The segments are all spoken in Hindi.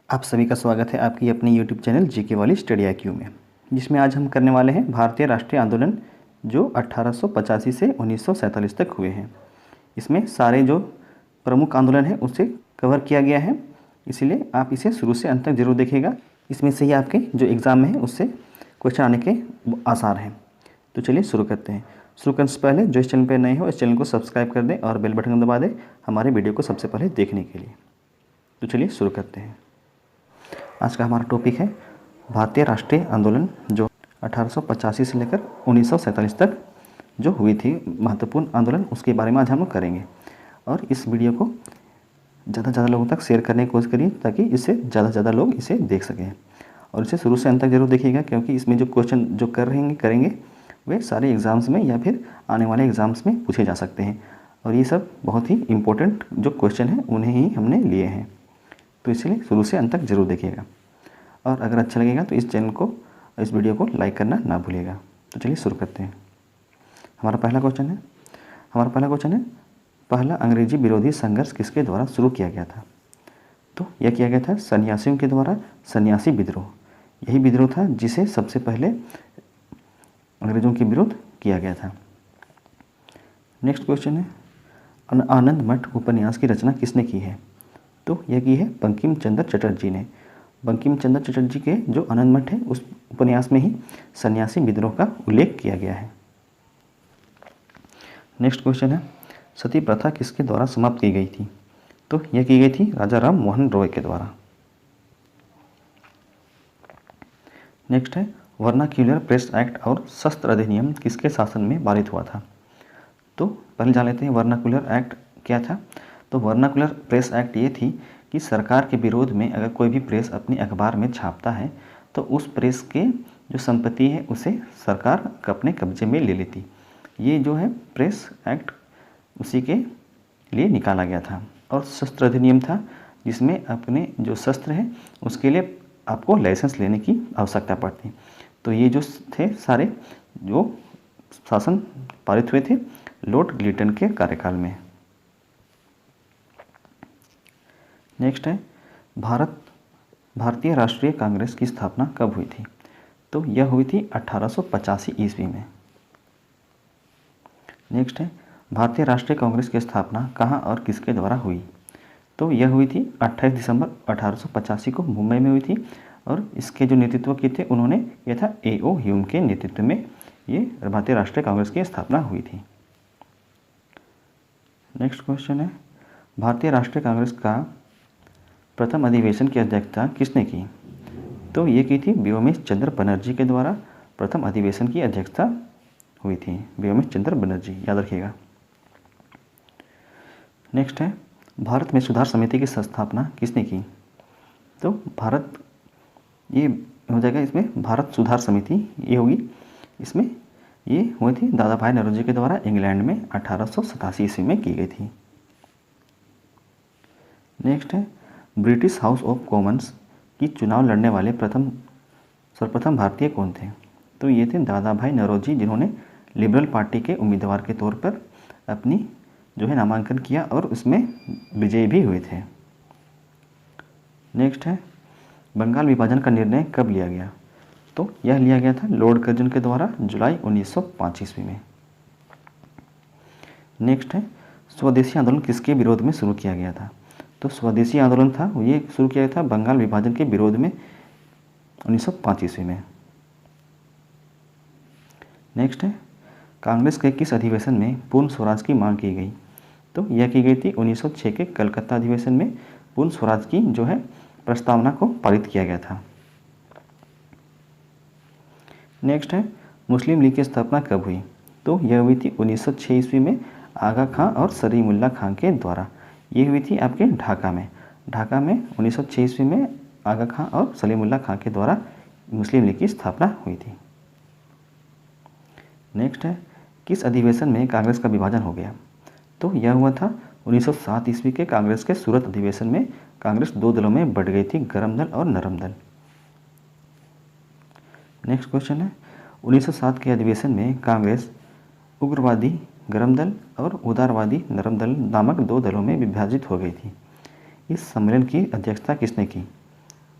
आप सभी का स्वागत है आपकी अपनी यूट्यूब चैनल जीके वाली स्टडी IQ में, जिसमें आज हम करने वाले हैं भारतीय राष्ट्रीय आंदोलन जो 1885 से 1947 तक हुए हैं। इसमें सारे जो प्रमुख आंदोलन हैं उसे कवर किया गया है, इसीलिए आप इसे शुरू से अंत तक जरूर देखिएगा। इसमें से ही आपके जो एग्ज़ाम में है उससे क्वेश्चन आने के आसार हैं। तो चलिए शुरू करते हैं। शुरू करने से पहले जो इस चैनल पर नए हो इस चैनल को सब्सक्राइब कर दें और बेल बटन दबा दें हमारे वीडियो को सबसे पहले देखने के लिए। तो चलिए शुरू करते हैं। आज का हमारा टॉपिक है भारतीय राष्ट्रीय आंदोलन जो 1885 से लेकर 1947 तक जो हुई थी महत्वपूर्ण आंदोलन, उसके बारे में आज हम लोग करेंगे। और इस वीडियो को ज़्यादा से ज़्यादा लोगों तक शेयर करने की कोशिश करिए ताकि इससे ज़्यादा से ज़्यादा लोग इसे देख सकें। और इसे शुरू से अंत तक जरूर देखिएगा, क्योंकि इसमें जो क्वेश्चन जो करेंगे वे सारे एग्ज़ाम्स में या फिर आने वाले एग्ज़ाम्स में पूछे जा सकते हैं। और ये सब बहुत ही इम्पोर्टेंट जो क्वेश्चन हैं उन्हें ही हमने लिए हैं, तो इसलिए शुरू से अंत तक जरूर देखिएगा। और अगर अच्छा लगेगा तो इस चैनल को, इस वीडियो को लाइक करना ना भूलिएगा। तो चलिए शुरू करते हैं। हमारा पहला क्वेश्चन है पहला अंग्रेजी विरोधी संघर्ष किसके द्वारा शुरू किया गया था? तो यह किया गया था सन्यासियों के द्वारा, सन्यासी विद्रोह। यही विद्रोह था जिसे सबसे पहले अंग्रेजों के विरुद्ध किया गया था। नेक्स्ट क्वेश्चन है आनंद मठ उपन्यास की रचना किसने की है? तो यह की है बंकिम चंद्र चटर्जी ने। बंकिम चंद्र चटर्जी के जो आनंद मठ है उस उपन्यास में ही सन्यासी विद्रोह का उल्लेख किया गया है। नेक्स्ट क्वेश्चन है सती प्रथा किसके द्वारा समाप्त की गई थी? तो यह की गई थी राजा राम मोहन रॉय के द्वारा। नेक्स्ट है वर्नाक्यूलर प्रेस एक्ट और शस्त्र अधिनियम किसके शासन में पारित हुआ था? तो पहले जान लेते हैं वर्नाक्यूलर एक्ट क्या था। तो वर्नाकुलर प्रेस एक्ट ये थी कि सरकार के विरोध में अगर कोई भी प्रेस अपने अखबार में छापता है तो उस प्रेस के जो संपत्ति है उसे सरकार अपने कब्जे में ले लेती। ये जो है प्रेस एक्ट उसी के लिए निकाला गया था। और शस्त्र अधिनियम था जिसमें अपने जो शस्त्र है उसके लिए आपको लाइसेंस लेने की आवश्यकता पड़ती। तो ये जो थे सारे जो शासन पारित हुए थे लॉर्ड लिटन के कार्यकाल में। नेक्स्ट है भारतीय राष्ट्रीय कांग्रेस की स्थापना कब हुई थी? तो यह हुई थी 1885 ईस्वी में। नेक्स्ट है भारतीय राष्ट्रीय कांग्रेस की स्थापना कहाँ और किसके द्वारा हुई? तो यह हुई थी 28 दिसंबर 1885 को मुंबई में हुई थी। और इसके जो नेतृत्व किए थे उन्होंने यह था A.O. ह्यूम के नेतृत्व में ये भारतीय राष्ट्रीय कांग्रेस की स्थापना हुई थी। नेक्स्ट क्वेश्चन है भारतीय राष्ट्रीय कांग्रेस का प्रथम अधिवेशन की अध्यक्षता किसने की? तो ये की थी व्योमेश चंद्र बनर्जी के द्वारा प्रथम अधिवेशन की अध्यक्षता हुई थी। व्योमेश चंद्र बनर्जी, याद रखिएगा। नेक्स्ट है भारत में सुधार समिति की स्थापना किसने की? तो भारत ये हो जाएगा, इसमें भारत सुधार समिति ये होगी। इसमें ये हुई थी दादा भाई नौरोजी के द्वारा इंग्लैंड में 1887 ईस्वी में की गई थी। नेक्स्ट है ब्रिटिश हाउस ऑफ कॉमन्स की चुनाव लड़ने वाले सर्वप्रथम भारतीय कौन थे? तो ये थे दादा भाई नौरोजी, जिन्होंने लिबरल पार्टी के उम्मीदवार के तौर पर अपनी जो है नामांकन किया और उसमें विजयी भी हुए थे। नेक्स्ट है बंगाल विभाजन का निर्णय कब लिया गया? तो यह लिया गया था लॉर्ड कर्जन के द्वारा जुलाई 1905 ईस्वी में। नेक्स्ट है स्वदेशी आंदोलन किसके विरोध में शुरू किया गया था? तो स्वदेशी आंदोलन था ये शुरू किया गया था बंगाल विभाजन के विरोध में 1905 ईस्वी में। नेक्स्ट है कांग्रेस के किस अधिवेशन में पूर्ण स्वराज की मांग की गई? तो यह की गई थी 1906 के कलकत्ता अधिवेशन में पूर्ण स्वराज की जो है प्रस्तावना को पारित किया गया था। नेक्स्ट है मुस्लिम लीग की स्थापना कब हुई? तो यह हुई थी 1906 ईस्वी में आगा खां और सलीमुल्लाह खां के द्वारा। ये हुई थी आपके ढाका में 1906 ईस्वी में आगा खां और सलीमुल्लाह खां के द्वारा मुस्लिम लीग की स्थापना हुई थी। नेक्स्ट है किस अधिवेशन में कांग्रेस का विभाजन हो गया? तो यह हुआ था 1907 ईस्वी के कांग्रेस के सूरत अधिवेशन में कांग्रेस दो दलों में बढ़ गई थी, गरम दल और नरम दल। नेक्स्ट क्वेश्चन है 1907 के अधिवेशन में कांग्रेस उग्रवादी गरम दल और उदारवादी नरम दल नामक दो दलों में विभाजित हो गई थी। इस सम्मेलन की अध्यक्षता किसने की?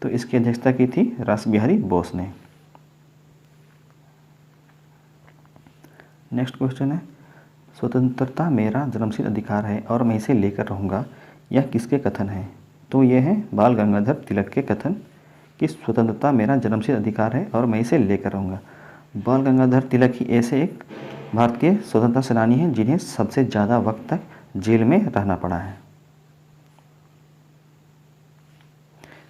तो इसकी अध्यक्षता की थी रास बिहारी बोस ने। नेक्स्ट क्वेश्चन है, स्वतंत्रता मेरा जन्मसिद्ध अधिकार है और मैं इसे लेकर रहूँगा, यह किसके कथन है? तो ये है बाल गंगाधर तिलक के कथन कि स्वतंत्रता मेरा जन्मसिद्ध अधिकार है और मैं इसे लेकर रहूँगा। बाल गंगाधर तिलक ही ऐसे एक भारतीय स्वतंत्रता सेनानी हैं जिन्हें सबसे ज़्यादा वक्त तक जेल में रहना पड़ा है।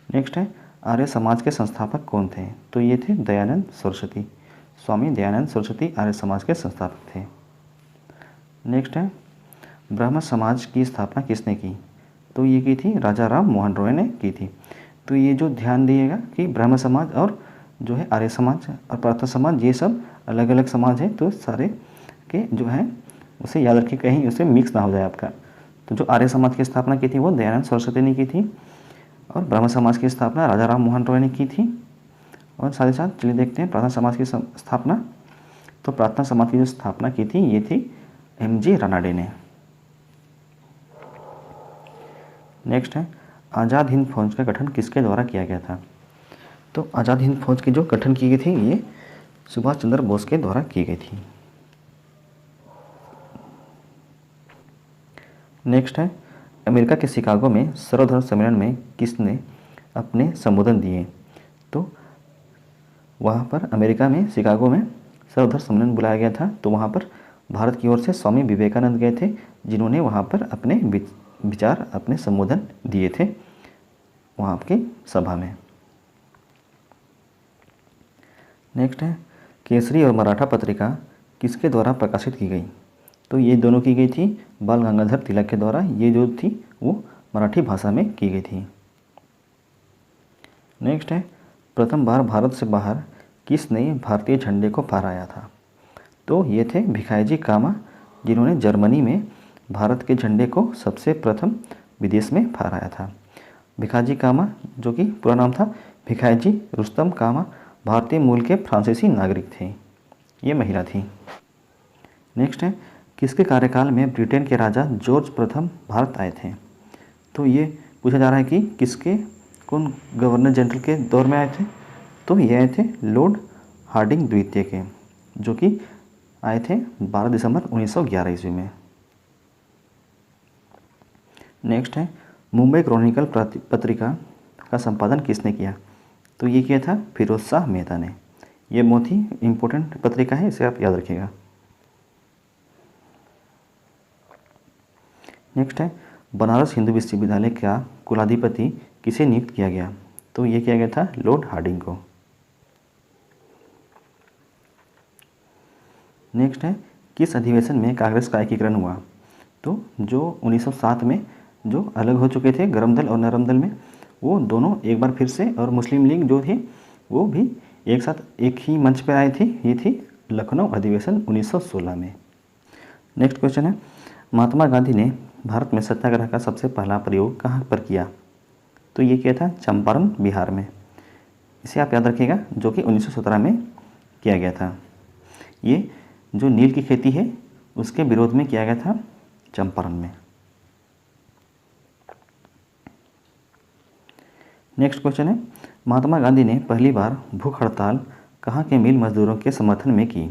नेक्स्ट है, आर्य समाज के संस्थापक कौन थे? तो ये थे दयानंद सरस्वती। स्वामी दयानंद सरस्वती आर्य समाज के संस्थापक थे। नेक्स्ट है, ब्रह्म समाज की स्थापना किसने की? तो ये की थी राजा राम मोहन रॉय ने की थी। तो ये जो ध्यान दिएगा कि ब्रह्म समाज और जो है आर्य समाज और प्रार्थना समाज ये सब अलग अलग समाज है, तो सारे के जो है उसे याद रखिए, कहीं उसे मिक्स ना हो जाए आपका। तो जो आर्य समाज की स्थापना की थी वो दयानंद सरस्वती ने की थी और ब्रह्म समाज की स्थापना राजा राम मोहन रॉय ने की थी। और साथ ही साथ चलिए देखते हैं प्रार्थना समाज की स्थापना। तो प्रार्थना समाज की जो स्थापना की थी ये थी एम.जी. रानाडे ने। नेक्स्ट है, आज़ाद हिंद फौज का गठन किसके द्वारा किया गया था? तो आज़ाद हिंद फौज की जो गठन की गई थी ये सुभाष चंद्र बोस के द्वारा की गई थी। नेक्स्ट है, अमेरिका के शिकागो में सर्वधर्म सम्मेलन में किसने अपने संबोधन दिए? तो वहाँ पर अमेरिका में शिकागो में सर्वधर्म सम्मेलन बुलाया गया था, तो वहाँ पर भारत की ओर से स्वामी विवेकानंद गए थे जिन्होंने वहाँ पर अपने विचार अपने संबोधन दिए थे वहाँ की सभा में। नेक्स्ट है, केसरी और मराठा पत्रिका किसके द्वारा प्रकाशित की गई? तो ये दोनों की गई थी बाल गंगाधर तिलक के द्वारा। ये जो थी वो मराठी भाषा में की गई थी। नेक्स्ट है, प्रथम बार भारत से बाहर किसने भारतीय झंडे को फहराया था? तो ये थे भिखाईजी कामा जिन्होंने जर्मनी में भारत के झंडे को सबसे प्रथम विदेश में फहराया था। भिखाजी कामा जो कि पूरा नाम था भिखाईजी रुस्तम कामा, भारतीय मूल के फ्रांसीसी नागरिक थे। ये महिला थी। नेक्स्ट है, किसके कार्यकाल में ब्रिटेन के राजा जॉर्ज प्रथम भारत आए थे? तो ये पूछा जा रहा है कि किसके कौन गवर्नर जनरल के दौर में आए थे? तो ये आए थे लॉर्ड हार्डिंग द्वितीय के, जो कि आए थे 12 दिसंबर 1911 ईस्वी में। नेक्स्ट है, मुंबई क्रॉनिकल पत्रिका का संपादन किसने किया? तो ये किया था फिरोज शाह मेहता ने। ये बहुत ही इम्पोर्टेंट पत्रिका है, इसे आप याद रखिएगा। नेक्स्ट है, बनारस हिंदू विश्वविद्यालय का कुलाधिपति किसे नियुक्त किया गया? तो ये किया गया था लॉर्ड हार्डिंग को। नेक्स्ट है, किस अधिवेशन में कांग्रेस का एकीकरण हुआ? तो जो 1907 में जो अलग हो चुके थे गरम दल और नरम दल में, वो दोनों एक बार फिर से, और मुस्लिम लीग जो थी वो भी एक साथ एक ही मंच पर आई थी। ये थी लखनऊ अधिवेशन 1916 में। नेक्स्ट क्वेश्चन है, महात्मा गांधी ने भारत में सत्याग्रह का सबसे पहला प्रयोग कहाँ पर किया? तो ये किया था चंपारण बिहार में। इसे आप याद रखिएगा, जो कि 1917 में किया गया था। ये जो नील की खेती है उसके विरोध में किया गया था चंपारण में। नेक्स्ट क्वेश्चन है, महात्मा गांधी ने पहली बार भूख हड़ताल कहाँ के मिल मजदूरों के समर्थन में की?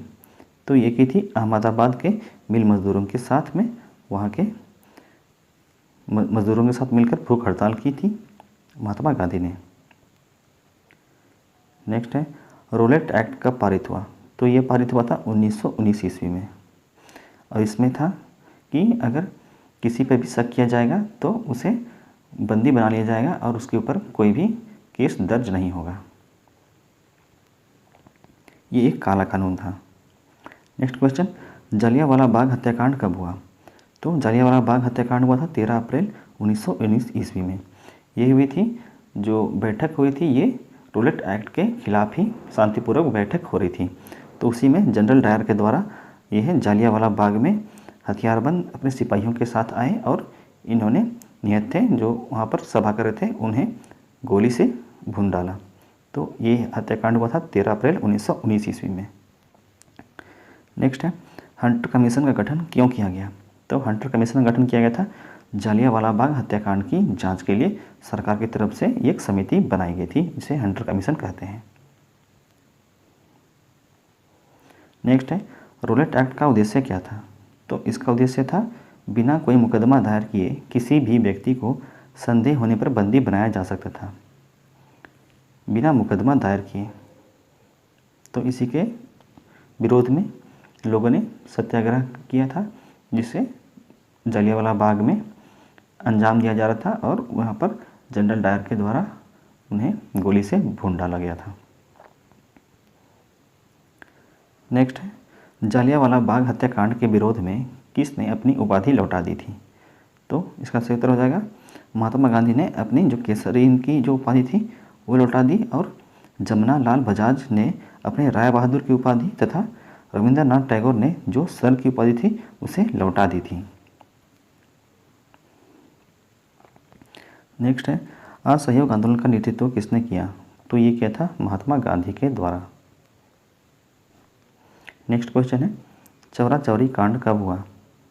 तो ये की थी अहमदाबाद के मिल मजदूरों के साथ में, वहाँ के मजदूरों के साथ मिलकर भूख हड़ताल की थी महात्मा गांधी ने। नेक्स्ट है, रोलेट एक्ट कब पारित हुआ? तो ये पारित हुआ था 1919 ईस्वी में, और इसमें था कि अगर किसी पर भी शक किया जाएगा तो उसे बंदी बना लिया जाएगा और उसके ऊपर कोई भी केस दर्ज नहीं होगा। ये एक काला कानून था। नेक्स्ट क्वेश्चन, जलियांवाला बाग हत्याकांड कब हुआ? तो जलियांवाला बाग हत्याकांड हुआ था 13 अप्रैल 1919 ईस्वी में। ये हुई थी जो बैठक हुई थी, ये रोलेट एक्ट के खिलाफ ही शांतिपूर्वक बैठक हो रही थी। तो उसी में जनरल डायर के द्वारा यह जलियांवाला बाग में हथियारबंद अपने सिपाहियों के साथ आए और इन्होंने नियत थे जो वहाँ पर सभा कर रहे थे उन्हें गोली से भून डाला। तो ये हत्याकांड हुआ था 13 अप्रैल 1919 ईस्वी में। नेक्स्ट है, हंटर कमीशन का गठन क्यों किया गया? तो हंटर कमीशन का गठन किया गया था जालियांवाला बाग हत्याकांड की जांच के लिए सरकार की तरफ से एक समिति बनाई गई थी, इसे हंटर कमीशन कहते हैं। नेक्स्ट है रोलेट एक्ट का उद्देश्य क्या था? तो इसका उद्देश्य था बिना कोई मुकदमा दायर किए किसी भी व्यक्ति को संदेह होने पर बंदी बनाया जा सकता था, बिना मुकदमा दायर किए। तो इसी के विरोध में लोगों ने सत्याग्रह किया था, जिसे जलियांवाला बाग में अंजाम दिया जा रहा था और वहाँ पर जनरल डायर के द्वारा उन्हें गोली से भून डाला गया था। नेक्स्ट है जालियांवाला बाग हत्याकांड के विरोध में किसने अपनी उपाधि लौटा दी थी? तो इसका सही उत्तर हो जाएगा महात्मा गांधी ने अपनी जो केसरी इनकी जो उपाधि थी वो लौटा दी, और जमुना लाल बजाज ने अपने राय बहादुर की उपाधि तथा रविंद्रनाथ टैगोर ने जो सर की उपाधि थी उसे लौटा दी थी। नेक्स्ट है असहयोग आंदोलन का नेतृत्व किसने किया? तो ये किया था महात्मा गांधी के द्वारा। नेक्स्ट क्वेश्चन है चौरा चौरी कांड कब हुआ?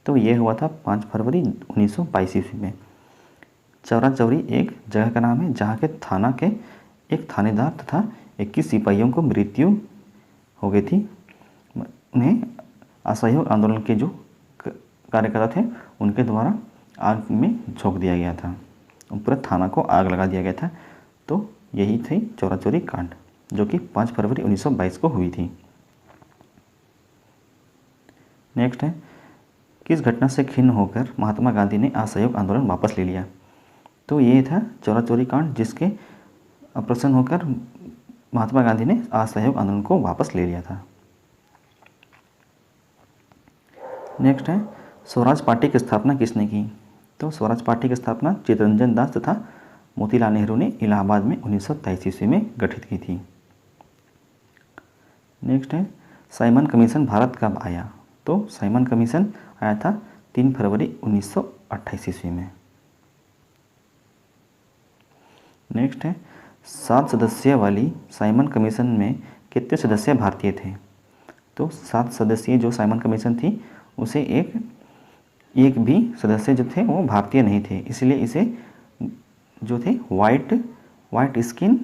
तो ये हुआ था 5 फरवरी 1922 ईस्वी में। चौरा चौरी एक जगह का नाम है जहाँ के थाना के एक थानेदार तथा 21 सिपाहियों को मृत्यु हो गई थी। उन्हें असहयोग आंदोलन के जो कार्यकर्ता थे उनके द्वारा आग में झोंक दिया गया था, पूरे थाना को आग लगा दिया गया था। तो यही थी चौरा चौरी कांड, जो कि 5 फरवरी 1922 को हुई थी। नेक्स्ट है किस घटना से खिन्न होकर महात्मा गांधी ने असहयोग आंदोलन वापस ले लिया? तो ये था चौरा चौरी कांड, जिसके प्रसन्न होकर महात्मा गांधी ने असहयोग आंदोलन को वापस ले लिया था। नेक्स्ट है स्वराज पार्टी की स्थापना किसने की? तो स्वराज पार्टी की स्थापना चित्तरंजन दास तथा मोतीलाल नेहरू ने इलाहाबाद में 1923 ईस्वी में गठित की थी। नेक्स्ट है साइमन कमीशन भारत कब आया? तो साइमन कमीशन आया था 3 फरवरी 1928 ईस्वी में। नेक्स्ट है 7 सदस्य वाली साइमन कमीशन में कितने सदस्य भारतीय थे? तो 7 सदस्यीय जो साइमन कमीशन थी उसे एक भी सदस्य जो थे वो भारतीय नहीं थे, इसलिए इसे जो थे वाइट स्किन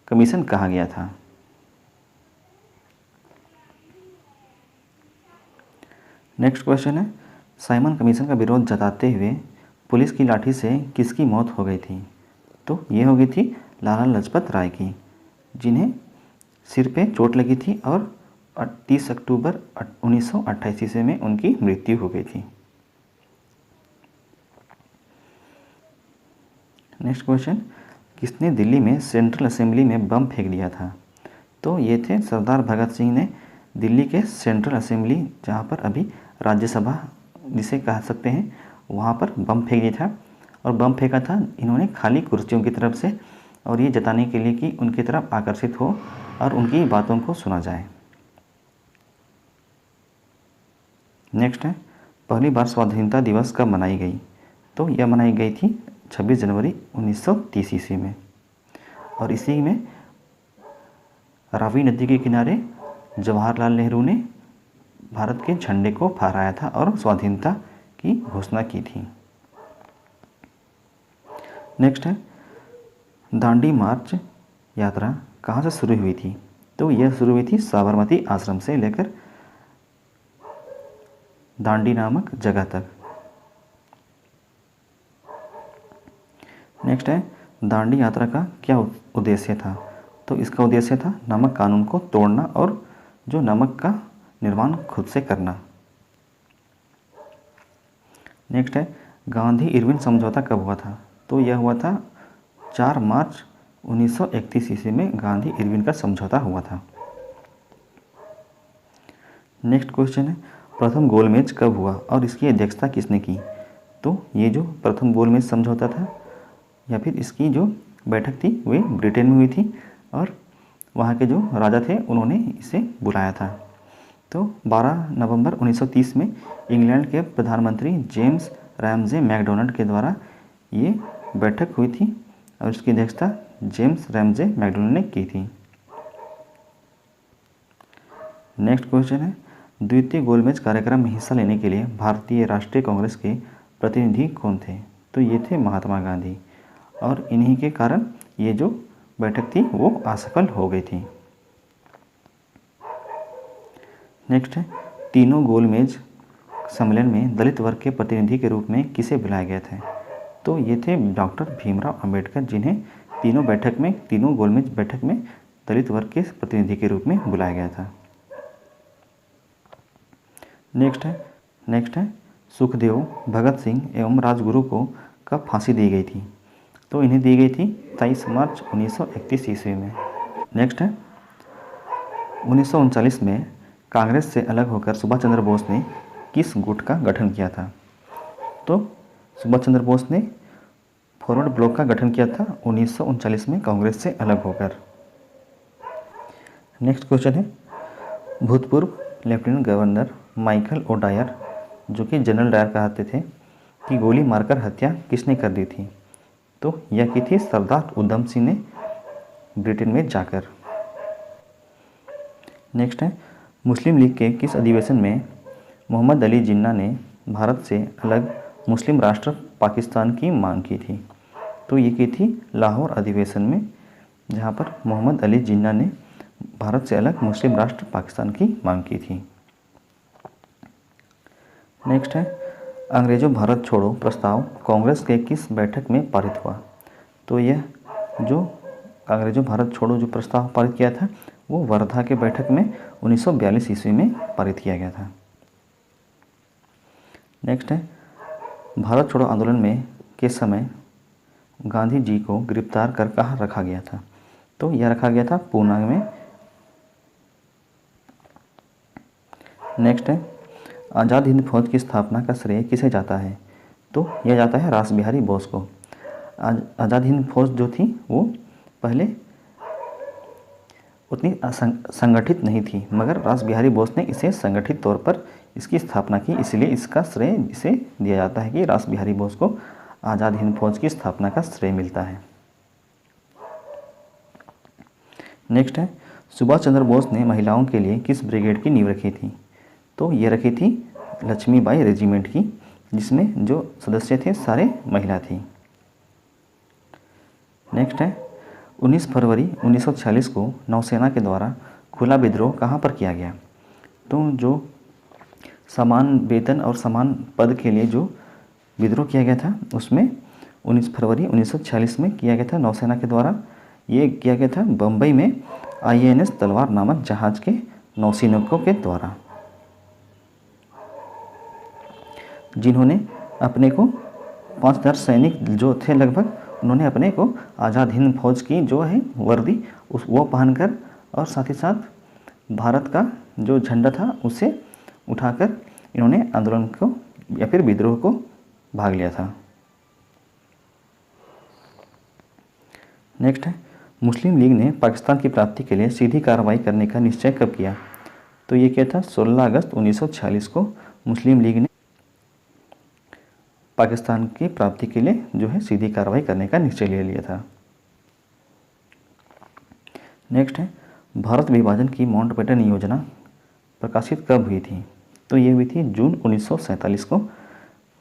कमीशन कहा गया था। नेक्स्ट क्वेश्चन है साइमन कमीशन का विरोध जताते हुए पुलिस की लाठी से किसकी मौत हो गई थी? तो ये हो गई थी लाला लाजपत राय की, जिन्हें सिर पे चोट लगी थी और 30 अक्टूबर 1928 ईस्वी में उनकी मृत्यु हो गई थी। नेक्स्ट क्वेश्चन किसने दिल्ली में सेंट्रल असेंबली में बम फेंक दिया था? तो ये थे सरदार भगत सिंह ने दिल्ली के सेंट्रल असेंबली, जहाँ पर अभी राज्यसभा जिसे कह सकते हैं, वहाँ पर बम फेंक दिया था। और बम फेंका था इन्होंने खाली कुर्सियों की तरफ से, और ये जताने के लिए कि उनकी तरफ आकर्षित हो और उनकी बातों को सुना जाए। नेक्स्ट है पहली बार स्वाधीनता दिवस कब मनाई गई? तो यह मनाई गई थी 26 जनवरी 1930 ईस्वी में, और इसी में रावी नदी के किनारे जवाहरलाल नेहरू ने भारत के झंडे को फहराया था और स्वाधीनता की घोषणा की थी। नेक्स्ट है दांडी मार्च यात्रा कहाँ से शुरू हुई थी? तो यह शुरू हुई थी साबरमती आश्रम से लेकर दांडी नामक जगह तक। नेक्स्ट है दांडी यात्रा का क्या उद्देश्य था? तो इसका उद्देश्य था नमक कानून को तोड़ना और जो नमक का निर्माण खुद से करना। नेक्स्ट है गांधी इरविन समझौता कब हुआ था? तो यह हुआ था 4 मार्च 1931 ईस्वी में गांधी इरविन का समझौता हुआ था। नेक्स्ट क्वेश्चन है प्रथम गोलमेज कब हुआ और इसकी अध्यक्षता किसने की? तो ये जो प्रथम गोलमेज समझौता था या फिर इसकी जो बैठक थी वे ब्रिटेन में हुई थी, और वहाँ के जो राजा थे उन्होंने इसे बुलाया था। तो 12 नवंबर 1930 में इंग्लैंड के प्रधानमंत्री जेम्स रैमजे मैकडोनाल्ड के द्वारा ये बैठक हुई थी और इसकी अध्यक्षता जेम्स रैमजे मैकडोनाल्ड ने की थी। नेक्स्ट क्वेश्चन है द्वितीय गोलमेज कार्यक्रम में हिस्सा लेने के लिए भारतीय राष्ट्रीय कांग्रेस के प्रतिनिधि कौन थे? तो ये थे महात्मा गांधी, और इन्हीं के कारण ये जो बैठक थी वो असफल हो गई थी। नेक्स्ट है, तीनों गोलमेज सम्मेलन में दलित वर्ग के प्रतिनिधि के रूप में किसे बुलाया गया था? तो ये थे डॉक्टर भीमराव अंबेडकर, जिन्हें तीनों गोलमेज बैठक में दलित वर्ग के प्रतिनिधि के रूप में बुलाया गया था। नेक्स्ट है सुखदेव, भगत सिंह एवं राजगुरु को कब फांसी दी गई थी? तो इन्हें दी गई थी 23 मार्च 1931 ईस्वी में। नेक्स्ट है 1939 में कांग्रेस से अलग होकर सुभाष चंद्र बोस ने किस गुट का गठन किया था? तो सुभाष चंद्र बोस ने फॉरवर्ड ब्लॉक का गठन किया था 1939 में कांग्रेस से अलग होकर। नेक्स्ट क्वेश्चन है, भूतपूर्व लेफ्टिनेंट गवर्नर माइकल ओडायर, जो कि जनरल डायर कहते थे, कि गोली मारकर हत्या किसने कर दी थी? तो यह की थी सरदार उधम सिंह ने ब्रिटेन में जाकर। नेक्स्ट है, मुस्लिम लीग के किस अधिवेशन में मोहम्मद अली जिन्ना ने भारत से अलग मुस्लिम राष्ट्र पाकिस्तान की मांग की थी? तो ये की थी लाहौर अधिवेशन में, जहाँ पर मोहम्मद अली जिन्ना ने भारत से अलग मुस्लिम राष्ट्र पाकिस्तान की मांग की थी। नेक्स्ट है, अंग्रेज़ों भारत छोड़ो प्रस्ताव कांग्रेस के किस बैठक में पारित हुआ? तो यह जो अंग्रेज़ों भारत छोड़ो जो प्रस्ताव पारित किया था वो वर्धा के बैठक में 1942 ईस्वी में पारित किया गया था। नेक्स्ट है, भारत छोड़ो आंदोलन में के समय गांधी जी को गिरफ्तार कर कहाँ रखा गया था? तो यह रखा गया था पूना में। नेक्स्ट है, आज़ाद हिंद फौज की स्थापना का श्रेय किसे जाता है? तो यह जाता है रास बिहारी बोस को। आज़ाद हिंद फौज जो थी वो पहले उतनी संगठित नहीं थी, मगर रास बिहारी बोस ने इसे संगठित तौर पर इसकी स्थापना की, इसलिए इसका श्रेय इसे दिया जाता है कि रास बिहारी बोस को आज़ाद हिंद फौज की स्थापना का श्रेय मिलता है। नेक्स्ट है, सुभाष चंद्र बोस ने महिलाओं के लिए किस ब्रिगेड की नींव रखी थी? तो ये रखी थी लक्ष्मीबाई रेजिमेंट की, जिसमें जो सदस्य थे सारे महिला थी। नेक्स्ट है, 19 फरवरी 1946 को नौसेना के द्वारा खुला विद्रोह कहाँ पर किया गया? तो जो समान वेतन और समान पद के लिए जो विद्रोह किया गया था उसमें 19 फरवरी 1946 में किया गया था नौसेना के द्वारा। ये किया गया था बम्बई में INS तलवार नामक जहाज के नौसैनिकों के द्वारा, जिन्होंने अपने को 5000 सैनिक जो थे लगभग, उन्होंने अपने को आज़ाद हिंद फौज की जो है वर्दी वो पहनकर और साथ ही साथ भारत का जो झंडा था उसे उठाकर इन्होंने आंदोलन को या फिर विद्रोह को भाग लिया था। नेक्स्ट है, मुस्लिम लीग ने पाकिस्तान की प्राप्ति के लिए सीधी कार्रवाई करने का निश्चय कब किया? तो ये क्या था, 16 अगस्त 1946 को मुस्लिम लीग ने पाकिस्तान की प्राप्ति के लिए जो है सीधी कार्रवाई करने का निश्चय ले लिया था। नेक्स्ट है, भारत विभाजन की माउंटबेटन योजना प्रकाशित कब हुई थी? तो ये हुई थी जून 1947 को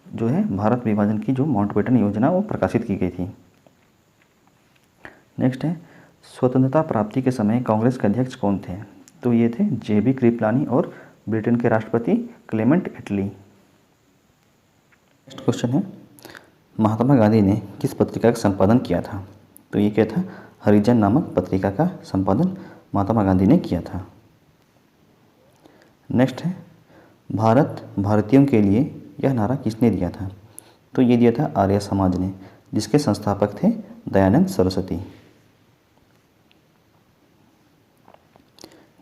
जो है भारत विभाजन की जो माउंटबेटन योजना वो प्रकाशित की गई थी। नेक्स्ट है, स्वतंत्रता प्राप्ति के समय कांग्रेस के अध्यक्ष कौन थे? तो ये थे JB कृपलानी और ब्रिटेन के राष्ट्रपति क्लेमेंट एटली। नेक्स्ट क्वेश्चन है, महात्मा गांधी ने किस पत्रिका का संपादन किया था? तो ये क्या था, हरिजन नामक पत्रिका का संपादन महात्मा गांधी ने किया था। नेक्स्ट है, भारत भारतीयों के लिए यह नारा किसने दिया था? तो ये दिया था आर्य समाज ने, जिसके संस्थापक थे दयानंद सरस्वती।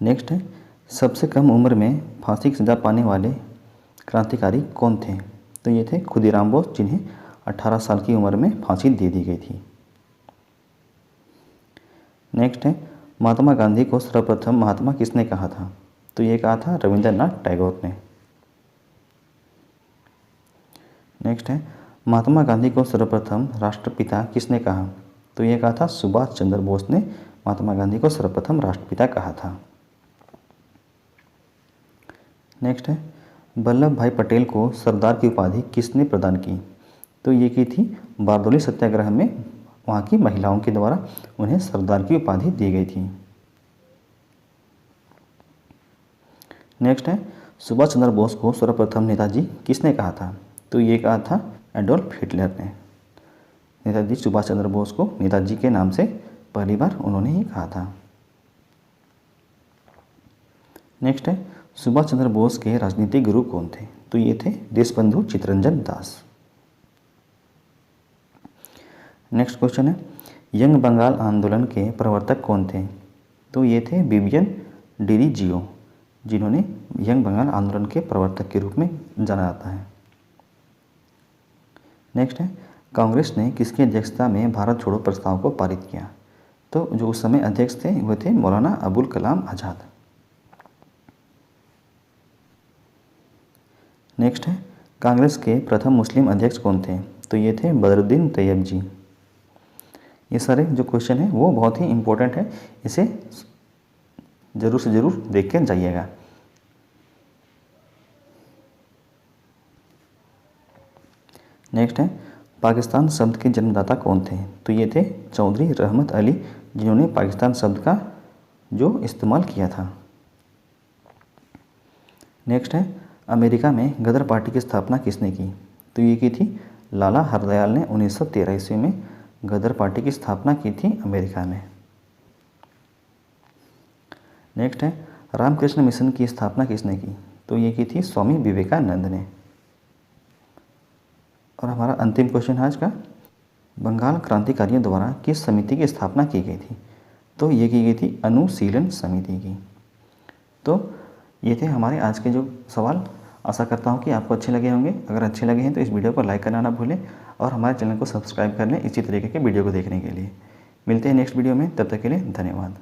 नेक्स्ट है, सबसे कम उम्र में फांसी की सजा पाने वाले क्रांतिकारी कौन थे? तो ये थे खुदीराम बोस, जिन्हें 18 साल की उम्र में फांसी दे दी गई थी। नेक्स्ट है, महात्मा गांधी को सर्वप्रथम महात्मा किसने कहा था? तो ये कहा था रविंद्रनाथ टैगोर ने। नेक्स्ट है, महात्मा गांधी को सर्वप्रथम राष्ट्रपिता किसने कहा? तो ये कहा था सुभाष चंद्र बोस ने महात्मा गांधी को सर्वप्रथम राष्ट्रपिता कहा था। नेक्स्ट है, वल्लभ भाई पटेल को सरदार की उपाधि किसने प्रदान की? तो ये की थी बारदोली सत्याग्रह में वहाँ की महिलाओं के द्वारा उन्हें सरदार की उपाधि दी गई थी। नेक्स्ट है सुभाष चंद्र बोस को सर्वप्रथम नेताजी किसने कहा था? तो ये कहा था एडोल्फ हिटलर ने। नेताजी सुभाष चंद्र बोस को नेताजी के नाम से पहली बार उन्होंने ही कहा था। नेक्स्ट है सुभाष चंद्र बोस के राजनीतिक गुरु कौन थे? तो ये थे देशबंधु चित्तरंजन दास। नेक्स्ट क्वेश्चन है यंग बंगाल आंदोलन के प्रवर्तक कौन थे? तो ये थे विवियन डिरीजियो, जिन्होंने यंग बंगाल आंदोलन के प्रवर्तक के रूप में जाना जाता है। नेक्स्ट है कांग्रेस ने किसकी अध्यक्षता में भारत छोड़ो प्रस्ताव को पारित किया? तो जो उस समय अध्यक्ष थे वो थे मौलाना अबुल कलाम आज़ाद। नेक्स्ट है कांग्रेस के प्रथम मुस्लिम अध्यक्ष कौन थे? तो ये थे बदरुद्दीन तैयब जी। ये सारे जो क्वेश्चन है वो बहुत ही इम्पोर्टेंट है, इसे ज़रूर से ज़रूर देख के जाइएगा। नेक्स्ट है पाकिस्तान शब्द के जन्मदाता कौन थे? तो ये थे चौधरी रहमत अली, जिन्होंने पाकिस्तान शब्द का जो इस्तेमाल किया था। नेक्स्ट है अमेरिका में गदर पार्टी की स्थापना किसने की? तो ये की थी लाला हरदयाल ने 1913 ईस्वी में गदर पार्टी की स्थापना की थी अमेरिका में। नेक्स्ट है रामकृष्ण मिशन की स्थापना किसने की? तो ये की थी स्वामी विवेकानंद ने। और हमारा अंतिम क्वेश्चन है आज का, बंगाल क्रांतिकारियों द्वारा किस समिति की स्थापना की गई थी? तो ये की गई थी अनुशीलन समिति की। तो ये थे हमारे आज के जो सवाल। आशा करता हूँ कि आपको अच्छे लगे होंगे। अगर अच्छे लगे हैं तो इस वीडियो को लाइक करना ना भूलें और हमारे चैनल को सब्सक्राइब कर लें इसी तरीके के वीडियो को देखने के लिए। मिलते हैं नेक्स्ट वीडियो में, तब तक के लिए धन्यवाद।